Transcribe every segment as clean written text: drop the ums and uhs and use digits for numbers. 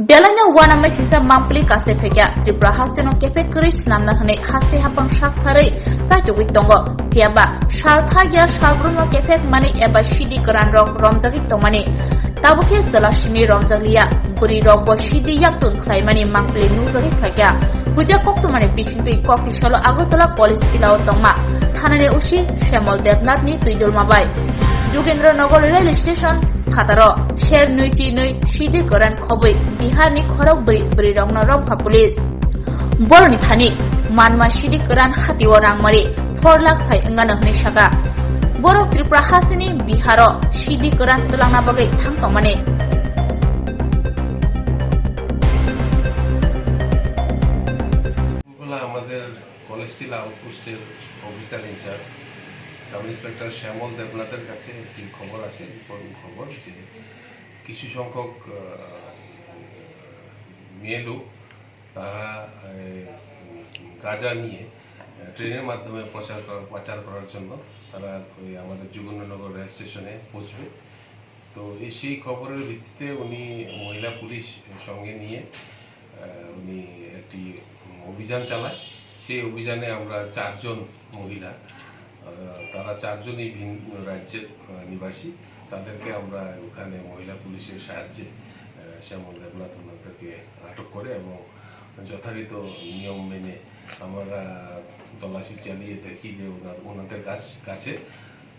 Belanya wana mai sisa mampli kase fekya Tripura haste no kefe kris namna hane haste hapang shak thare chaitu tongo tiaba shal thagya shagrun no kefe mani eba shidi karan rok romjagi tongmani tabukhe jalashimi romjagliya buri rok bo shidi yaktun khlai mani mampli nujagi fekya puja koktu mani bisingtui kokti salo Agartala College tilao tongma thanane usi Shyamol Devnath ni tuidul mabai Jogendra Nagar Rail Station Khataro Sher Nuichi Nui Shidi Karan Khoboi Bihar ni Khorok Bri Rong Narok Kha Police Boroni Thani Manma Shidi Karan Hatiwa Rangmari 4 lakh sai engana hne shaka Borok Tripura Hasini Biharo Shidi Karan Tulangna bagai thang tomane আমাদের college টিলা আউটপোস্টের officer in charge sub inspector শ্যামল দেবনাথের কাছে একটি খবর আসে important খবর যে কিছু সংখ্যক মেয়ে লোক তারা গাঁজা নিয়ে ট্রেনের মাধ্যমে পাচার করার জন্য তারা আমাদের যোগেন্দ্রনগর রেল স্টেশনে পৌঁছবে তো সেই খবরের ভিত্তিতে উনি মহিলা পুলিশ সঙ্গে নিয়ে উনি একটি অভিযান চালায় সেই অভিযানে আমরা 4 জন মহিলা তারা 4 জনই ভিন্ন রাজ্যের নিবাসী তাদেরকে আমরা ওখানে মহিলা পুলিশের সাহায্যে শ্যামল দেবনাথ ওনাদেরকে আটক করে এবং যথারীত নিয়ম মেনে আমরা তল্লাশি চালিয়ে দেখি যে ওনাদের কাছে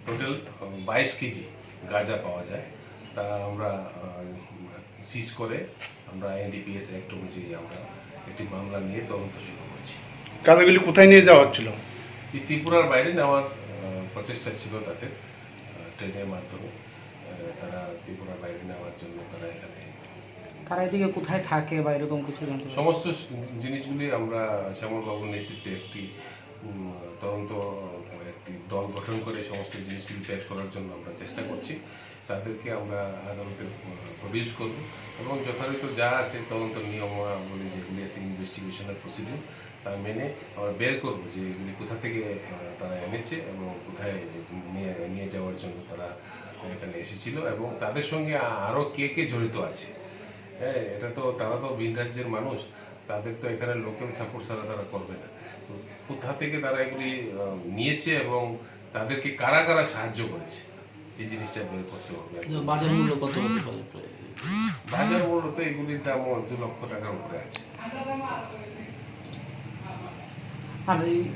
টোটাল 22 কেজি গাঁজা পাওয়া যায় তা আমরা সিজ করে আমরা এনডিপিএস অ্যাক্ট অনুযায়ী আমরা একটি মামলা নিয়ে তদন্ত শুরু করছি। গাঁজাগুলি কোথায় নিয়ে যাওয়া হচ্ছিল? ত্রিপুরার বাইরে নেওয়ার প্রচেষ্টা ছিল তাদের ট্রেনের মাধ্যমে তারা ত্রিপুরার বাইরে নেওয়ার জন্য তারা এখানে তারা এদিকে কোথায় থাকে বা এরকম কিছু জানতে সমস্ত জিনিসগুলি আমরা শ্যামলবাবুর নেতৃত্বে একটি তদন্ত একটি দল গঠন করে সমস্ত জিনিসগুলি বের করার জন্য আমরা চেষ্টা করছি তাদেরকে আমরা আদালতে প্রডিউস করব এবং যথারীত যা আছে তদন্ত নিয়মাবলী যেগুলি আছে ইনভেস্টিগেশনের প্রসিডিউর তা মেনে আমরা বের করব যে এগুলি কোথা থেকে তারা এনেছে এবং কোথায় নিয়ে যাওয়ার জন্য তারা এখানে এসেছিল এবং তাদের সঙ্গে আরও কে জড়িত আছে। হ্যাঁ, এটা তো তারা তো ভিন রাজ্যের মানুষ তাদের তো এখানে লোকাল সাপোর্ট ছাড়া তারা করবে না তো কোথা থেকে তারা এগুলি নিয়েছে এবং তাদেরকে কারা কারা সাহায্য করেছে এই জিনিসটা বের করতে হবে। বাজার মূল্য কত হতে পারে? বাজার মূল্য তো এগুলির দাম 2 লক্ষ টাকার উপরে আছে। আর এই